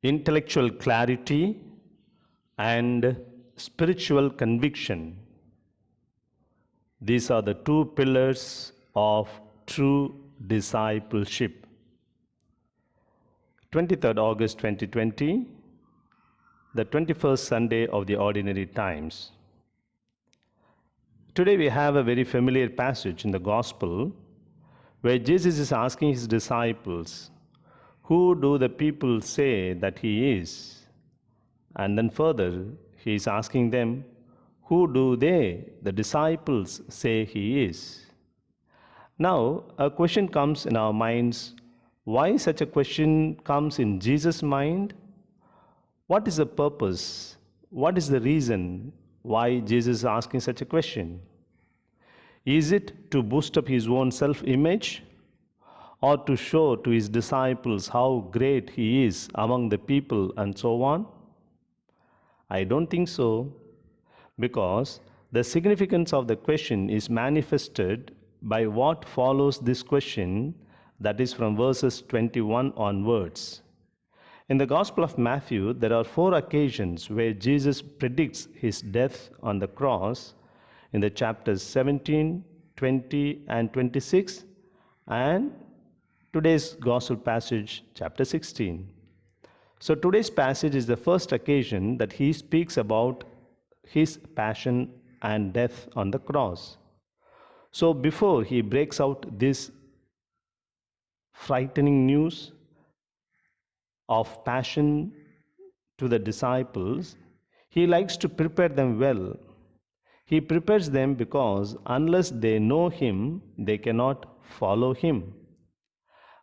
intellectual clarity, and spiritual conviction. These are the two pillars of true discipleship. 23rd August 2020, the 21st Sunday of the Ordinary Times. Today we have a very familiar passage in the Gospel where Jesus is asking his disciples, "Who do the people say that he is?" And then further, he is asking them, "Who do they, the disciples, say he is?" Now, a question comes in our minds. Why such a question comes in Jesus' mind? What is the purpose? What is the reason why Jesus is asking such a question? Is it to boost up his own self-image, or to show to his disciples how great he is among the people and so on? I don't think so, because the significance of the question is manifested by what follows this question, that is from verses 21 onwards. In the Gospel of Matthew, there are 4 occasions where Jesus predicts his death on the cross in the chapters 17, 20, and 26, and today's Gospel passage, chapter 16. So today's passage is the first occasion that he speaks about his passion and death on the cross. So before he breaks out this frightening news of passion to the disciples, he likes to prepare them well. He prepares them because unless they know him, they cannot follow him.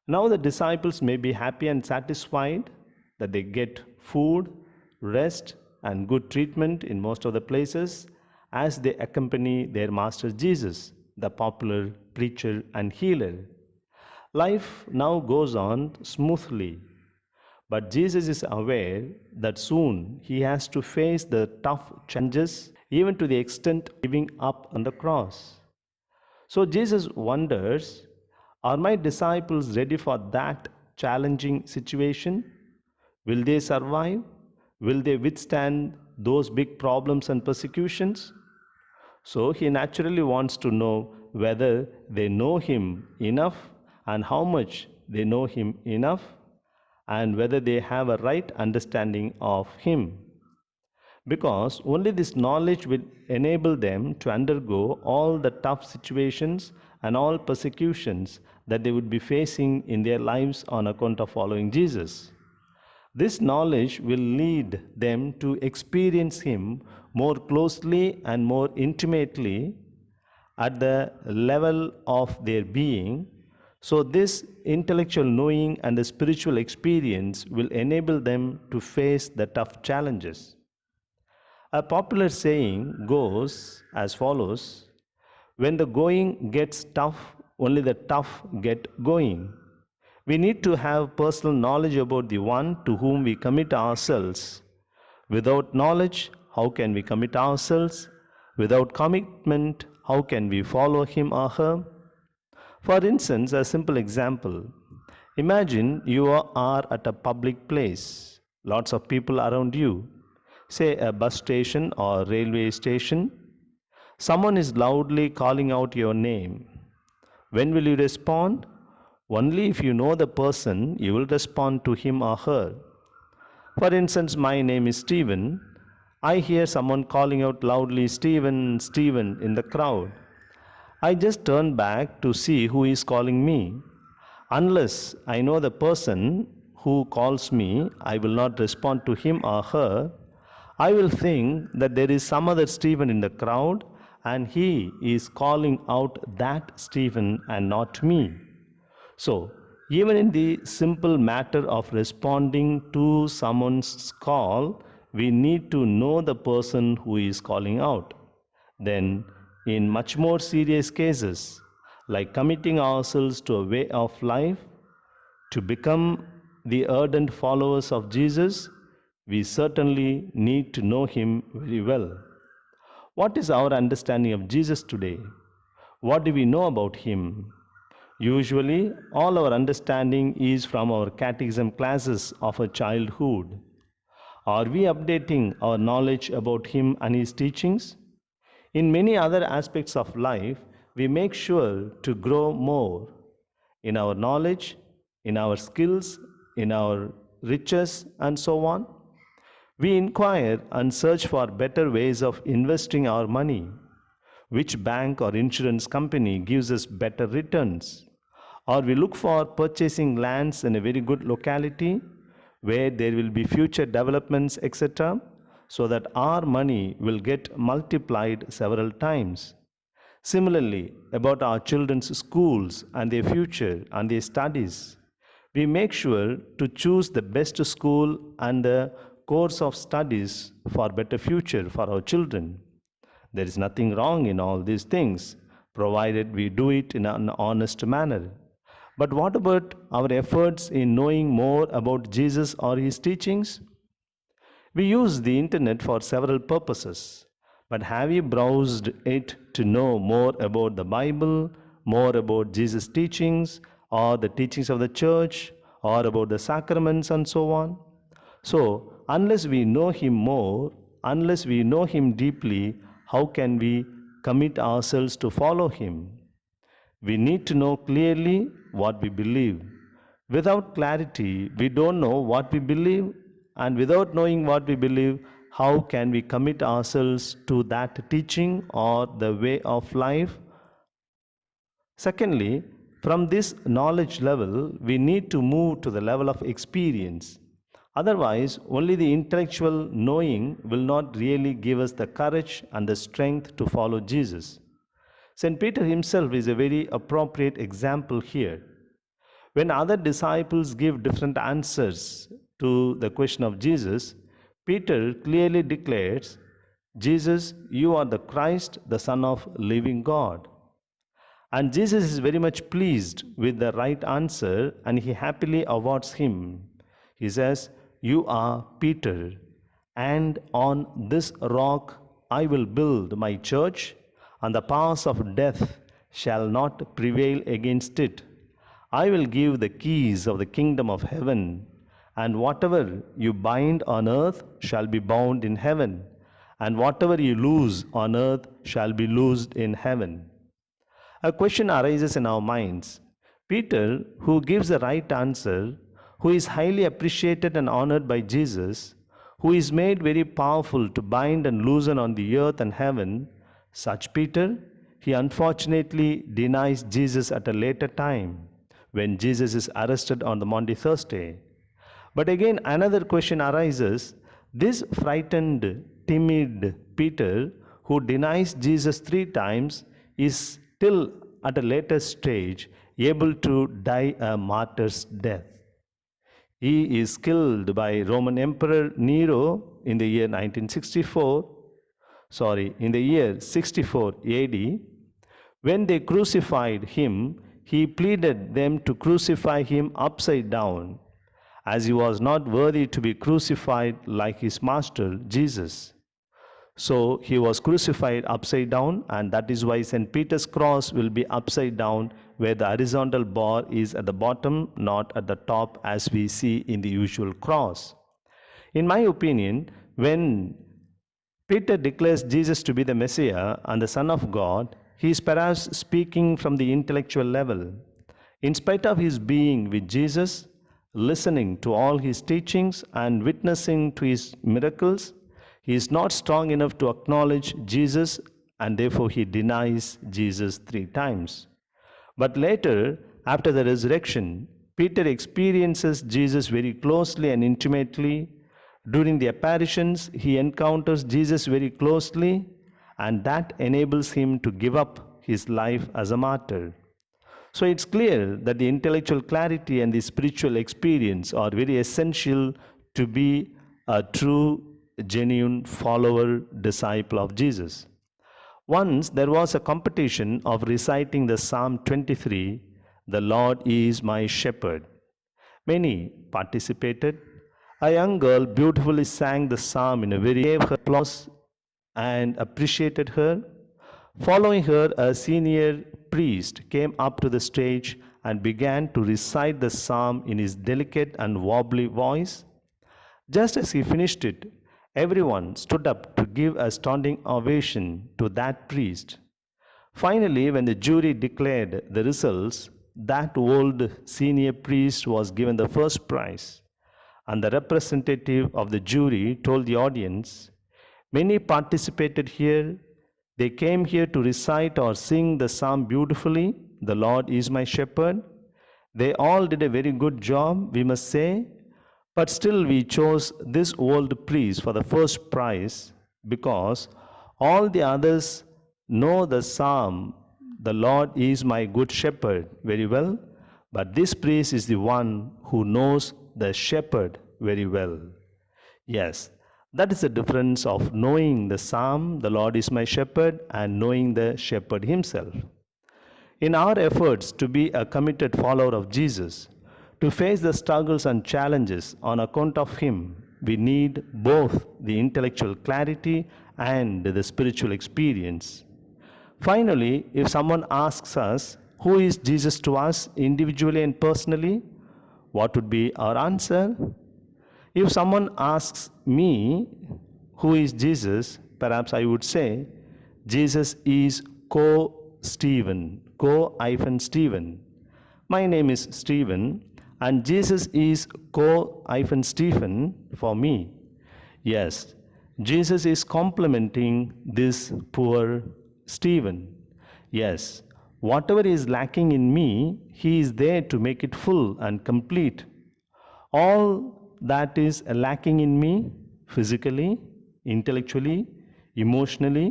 Now the disciples may be happy and satisfied that they get food, rest, and good treatment in most of the places as they accompany their master Jesus, the popular preacher and healer. Life now goes on smoothly, but Jesus is aware that soon he has to face the tough challenges, even to the extent of giving up on the cross. So Jesus wonders, are my disciples ready for that challenging situation? Will they survive? Will they withstand those big problems and persecutions? So he naturally wants to know whether they know him enough and how much they know him enough, and whether they have a right understanding of him. Because only this knowledge will enable them to undergo all the tough situations and all persecutions that they would be facing in their lives on account of following Jesus. This knowledge will lead them to experience him more closely and more intimately at the level of their being. So this intellectual knowing and the spiritual experience will enable them to face the tough challenges. A popular saying goes as follows: when the going gets tough, only the tough get going. We need to have personal knowledge about the one to whom we commit ourselves. Without knowledge, how can we commit ourselves? Without commitment, how can we follow him or her? For instance, a simple example. Imagine you are at a public place, lots of people around you, say a bus station or railway station. Someone is loudly calling out your name. When will you respond? Only if you know the person, you will respond to him or her. For instance, my name is Stephen. I hear someone calling out loudly, "Stephen, Stephen," in the crowd. I just turn back to see who is calling me. Unless I know the person who calls me, I will not respond to him or her. I will think that there is some other Stephen in the crowd and he is calling out that Stephen and not me. So, even in the simple matter of responding to someone's call, we need to know the person who is calling out. Then, in much more serious cases, like committing ourselves to a way of life, to become the ardent followers of Jesus, we certainly need to know him very well. What is our understanding of Jesus today? What do we know about him? Usually, all our understanding is from our catechism classes of our childhood. Are we updating our knowledge about Him and His teachings? In many other aspects of life, we make sure to grow more in our knowledge, in our skills, in our riches, and so on. We inquire and search for better ways of investing our money. Which bank or insurance company gives us better returns? Or we look for purchasing lands in a very good locality where there will be future developments, etc., so that our money will get multiplied several times. Similarly, about our children's schools and their future and their studies, we make sure to choose the best school and the course of studies for better future for our children. There is nothing wrong in all these things, provided we do it in an honest manner. But what about our efforts in knowing more about Jesus or his teachings? We use the internet for several purposes, but have you browsed it to know more about the Bible, more about Jesus' teachings, or the teachings of the church, or about the sacraments and so on? So, unless we know Him more, unless we know Him deeply, how can we commit ourselves to follow Him? We need to know clearly what we believe. Without clarity, we don't know what we believe, and without knowing what we believe, how can we commit ourselves to that teaching or the way of life? Secondly, from this knowledge level, we need to move to the level of experience. Otherwise, only the intellectual knowing will not really give us the courage and the strength to follow Jesus. St. Peter himself is a very appropriate example here. When other disciples give different answers to the question of Jesus, Peter clearly declares, Jesus, you are the Christ, the Son of living God. And Jesus is very much pleased with the right answer and he happily awards him. He says, you are Peter, and on this rock I will build my church, and the powers of death shall not prevail against it. I will give the keys of the kingdom of heaven, and whatever you bind on earth shall be bound in heaven, and whatever you loose on earth shall be loosed in heaven. A question arises in our minds. Peter, who gives the right answer, who is highly appreciated and honored by Jesus, who is made very powerful to bind and loosen on the earth and heaven, such Peter, he unfortunately denies Jesus at a later time when Jesus is arrested on the Maundy Thursday. But again, another question arises. This frightened, timid Peter, who denies Jesus 3 times, is still at a later stage able to die a martyr's death. He is killed by Roman Emperor Nero in the year 64 AD. When they crucified him, he pleaded them to crucify him upside down, as he was not worthy to be crucified like his master, Jesus. So he was crucified upside down, and that is why St. Peter's cross will be upside down, where the horizontal bar is at the bottom, not at the top, as we see in the usual cross. In my opinion, when Peter declares Jesus to be the Messiah and the Son of God, he is perhaps speaking from the intellectual level. In spite of his being with Jesus, listening to all his teachings and witnessing to his miracles, he is not strong enough to acknowledge Jesus, and therefore he denies Jesus 3 times. But later, after the resurrection, Peter experiences Jesus very closely and intimately. During the apparitions, he encounters Jesus very closely, and that enables him to give up his life as a martyr. So it's clear that the intellectual clarity and the spiritual experience are very essential to be a true, genuine follower, disciple of Jesus. Once there was a competition of reciting the Psalm 23, "The Lord is my shepherd." Many participated. A young girl beautifully sang the psalm in a very gave her applause and appreciated her. Following her, a senior priest came up to the stage and began to recite the psalm in his delicate and wobbly voice. Just as he finished it, everyone stood up to give a standing ovation to that priest. Finally, when the jury declared the results, that old senior priest was given the first prize, and the representative of the jury told the audience, "Many participated here. They came here to recite or sing the psalm beautifully. The Lord is my shepherd. They all did a very good job, we must say, but still we chose this old priest for the first prize because all the others know the psalm, the Lord is my good shepherd, very well, but this priest is the one who knows the shepherd very well." Yes, that is the difference of knowing the psalm, the Lord is my shepherd, and knowing the shepherd himself. In our efforts to be a committed follower of Jesus, to face the struggles and challenges on account of Him, we need both the intellectual clarity and the spiritual experience. Finally, if someone asks us, "Who is Jesus to us individually and personally?" what would be our answer? If someone asks me, "Who is Jesus?" perhaps I would say, Jesus is Co-Stephen, Co-Stephen. My name is Stephen, and Jesus is Co-Stephen for me. Yes, Jesus is complementing this poor Stephen. Yes, whatever is lacking in me, He is there to make it full and complete. All that is lacking in me, physically, intellectually, emotionally,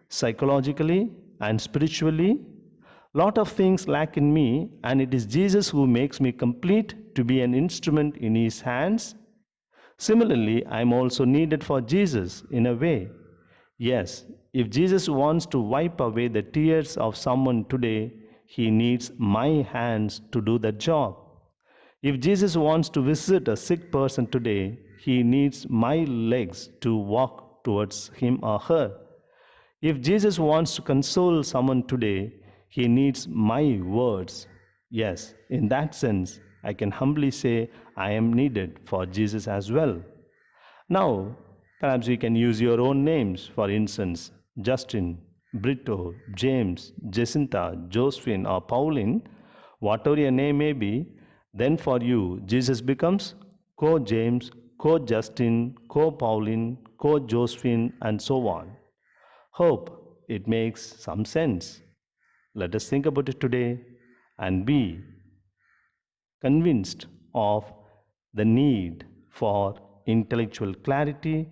psychologically, and spiritually, lot of things lack in me, and it is Jesus who makes me complete to be an instrument in His hands. Similarly, I am also needed for Jesus in a way. Yes, if Jesus wants to wipe away the tears of someone today, He needs my hands to do that job. If Jesus wants to visit a sick person today, He needs my legs to walk towards him or her. If Jesus wants to console someone today, He needs my words. Yes, in that sense, I can humbly say I am needed for Jesus as well. Now, perhaps you can use your own names, for instance, Justin, Brito, James, Jacinta, Josephine, or Pauline, whatever your name may be, then for you, Jesus becomes Co James, Co Justin, Co Pauline, Co Josephine, and so on. Hope it makes some sense. Let us think about it today and be convinced of the need for intellectual clarity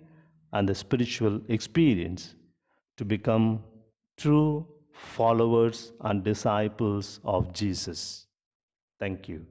and the spiritual experience to become true followers and disciples of Jesus. Thank you.